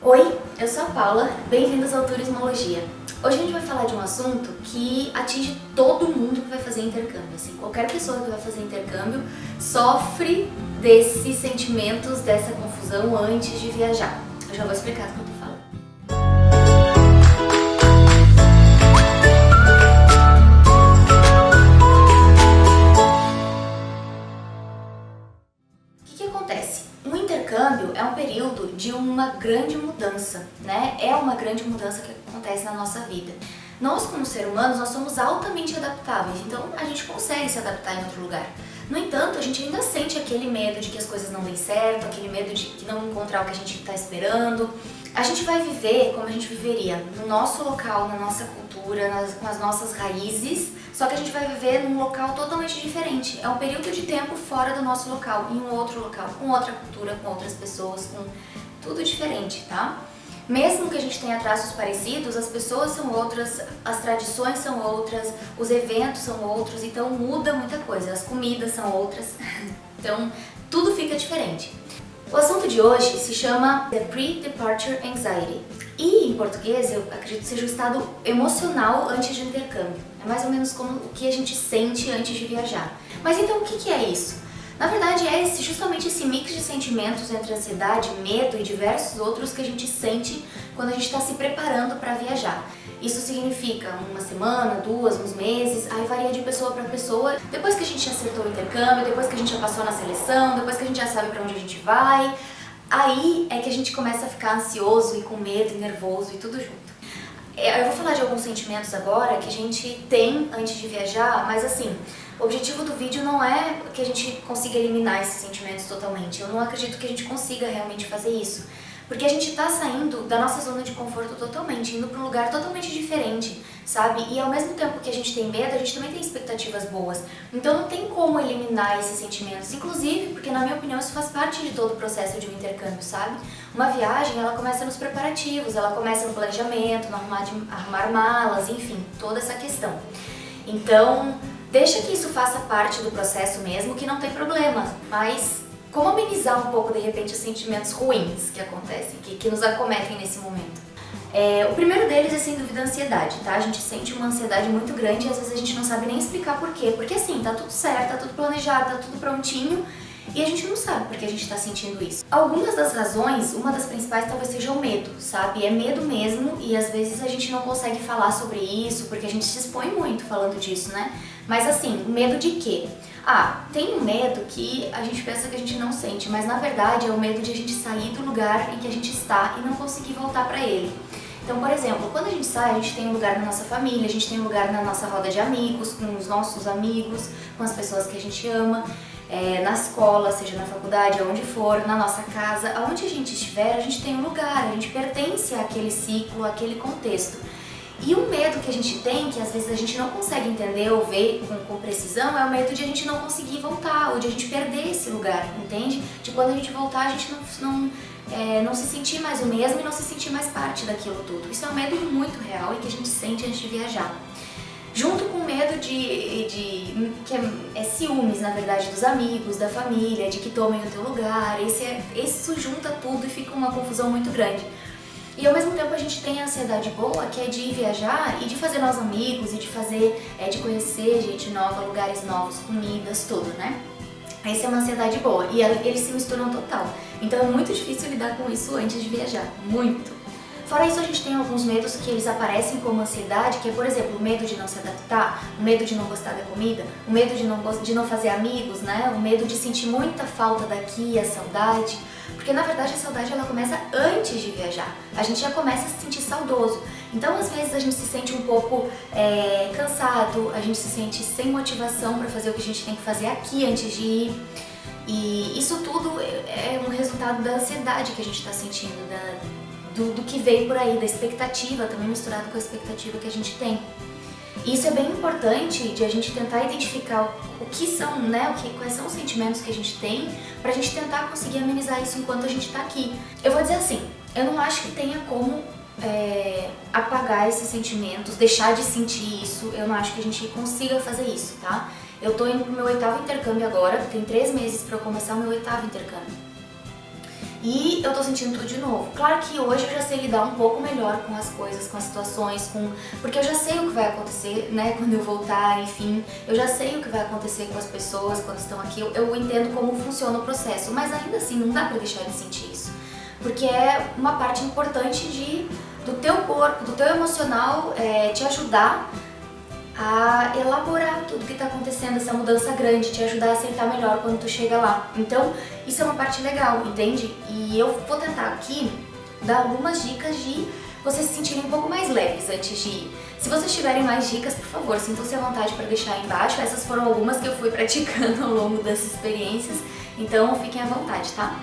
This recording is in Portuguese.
Oi, eu sou a Paula, bem-vindos ao Turismologia. Hoje a gente vai falar de um assunto que atinge todo mundo que vai fazer intercâmbio. Assim, qualquer pessoa que vai fazer intercâmbio sofre desses sentimentos, dessa confusão antes de viajar. Eu já vou explicar do que eu tô falando. O que acontece? Um intercâmbio é um período de uma grande mudança, né? É uma grande mudança que acontece na nossa vida. Nós, como seres humanos, nós somos altamente adaptáveis, então a gente consegue se adaptar em outro lugar. No entanto, a gente ainda sente aquele medo de que as coisas não deem certo, aquele medo de não encontrar o que a gente está esperando. A gente vai viver como a gente viveria no nosso local, na nossa cultura, com as nossas raízes, só que a gente vai viver num local totalmente diferente. É um período de tempo fora do nosso local, em um outro local, com outra cultura, com outras pessoas, com tudo diferente, tá? Mesmo que a gente tenha traços parecidos, as pessoas são outras, as tradições são outras, os eventos são outros, então muda muita coisa, as comidas são outras, então tudo fica diferente. O assunto de hoje se chama The Pre-Departure Anxiety e em português eu acredito que seja o estado emocional antes do intercâmbio. É mais ou menos como o que a gente sente antes de viajar. Mas então o que é isso? Na verdade é justamente esse mix de sentimentos entre ansiedade, medo e diversos outros que a gente sente quando a gente está se preparando para viajar. Isso significa uma semana, duas, uns meses, aí varia de pessoa para pessoa. Depois que a gente acertou o intercâmbio, depois que a gente já passou na seleção, depois que a gente já sabe para onde a gente vai, aí é que a gente começa a ficar ansioso e com medo e nervoso e tudo junto. Eu vou falar de alguns sentimentos agora que a gente tem antes de viajar, mas assim, o objetivo do vídeo não é que a gente consiga eliminar esses sentimentos totalmente. Eu não acredito que a gente consiga realmente fazer isso. Porque a gente tá saindo da nossa zona de conforto totalmente, indo para um lugar totalmente diferente, sabe? E ao mesmo tempo que a gente tem medo, a gente também tem expectativas boas. Então não tem como eliminar esses sentimentos, inclusive porque na minha opinião isso faz parte de todo o processo de um intercâmbio, sabe? Uma viagem, ela começa nos preparativos, ela começa no planejamento, no arrumar malas, enfim, toda essa questão. Então, deixa que isso faça parte do processo mesmo, que não tem problema, mas como amenizar um pouco, de repente, os sentimentos ruins que acontecem, que nos acometem nesse momento? O primeiro deles é, sem dúvida, a ansiedade, tá? A gente sente uma ansiedade muito grande e às vezes a gente não sabe nem explicar por quê. Porque assim, tá tudo certo, tá tudo planejado, tá tudo prontinho e a gente não sabe por que a gente tá sentindo isso. Algumas das razões, uma das principais talvez seja o medo, sabe? É medo mesmo e às vezes a gente não consegue falar sobre isso porque a gente se expõe muito falando disso, né? Mas assim, o medo de quê? Tem um medo que a gente pensa que a gente não sente, mas na verdade é o medo de a gente sair do lugar em que a gente está e não conseguir voltar para ele. Então, por exemplo, quando a gente sai, a gente tem um lugar na nossa família, a gente tem um lugar na nossa roda de amigos, com os nossos amigos, com as pessoas que a gente ama, na escola, seja na faculdade, aonde for, na nossa casa, aonde a gente estiver, a gente tem um lugar, a gente pertence àquele ciclo, àquele contexto. E o medo que a gente tem, que às vezes a gente não consegue entender ou ver com precisão, é o medo de a gente não conseguir voltar, ou de a gente perder esse lugar, entende? De quando a gente voltar, a gente não se sentir mais o mesmo e não se sentir mais parte daquilo tudo. Isso é um medo muito real e que a gente sente antes de viajar. Junto com o medo que é ciúmes, na verdade, dos amigos, da família, de que tomem o teu lugar. Isso junta tudo e fica uma confusão muito grande. E ao mesmo tempo a gente tem a ansiedade boa, que é de ir viajar e de fazer novos amigos, e de conhecer gente nova, lugares novos, comidas, tudo, né? Essa é uma ansiedade boa e eles se misturam total. Então é muito difícil lidar com isso antes de viajar, muito. Fora isso, a gente tem alguns medos que eles aparecem como ansiedade, que é, por exemplo, o medo de não se adaptar, o medo de não gostar da comida, o medo de não fazer amigos, né? O medo de sentir muita falta daqui, a saudade. Porque, na verdade, a saudade ela começa antes de viajar. A gente já começa a se sentir saudoso. Então, às vezes, a gente se sente um pouco cansado, a gente se sente sem motivação para fazer o que a gente tem que fazer aqui antes de ir. E isso tudo é um resultado da ansiedade que a gente está sentindo, do que veio por aí, da expectativa, também misturado com a expectativa que a gente tem. E isso é bem importante de a gente tentar identificar o que são, né, quais são os sentimentos que a gente tem, pra gente tentar conseguir amenizar isso enquanto a gente tá aqui. Eu vou dizer assim, eu não acho que tenha como apagar esses sentimentos, deixar de sentir isso, eu não acho que a gente consiga fazer isso, tá? Eu tô indo pro meu 8º intercâmbio agora, tem 3 meses pra eu começar o meu 8º intercâmbio. e eu tô sentindo tudo de novo. Claro que hoje eu já sei lidar um pouco melhor com as coisas, com as situações, porque eu já sei o que vai acontecer, né, quando eu voltar, enfim, eu já sei o que vai acontecer com as pessoas quando estão aqui, eu entendo como funciona o processo, mas ainda assim não dá pra deixar de sentir isso, porque é uma parte importante do teu corpo, do teu emocional, te ajudar a elaborar tudo que está acontecendo, essa mudança grande, te ajudar a aceitar melhor quando tu chega lá. Então, isso é uma parte legal, entende? E eu vou tentar aqui dar algumas dicas de vocês se sentirem um pouco mais leves antes de ir. Se vocês tiverem mais dicas, por favor, sintam-se à vontade para deixar aí embaixo. Essas foram algumas que eu fui praticando ao longo dessas experiências, então fiquem à vontade, tá?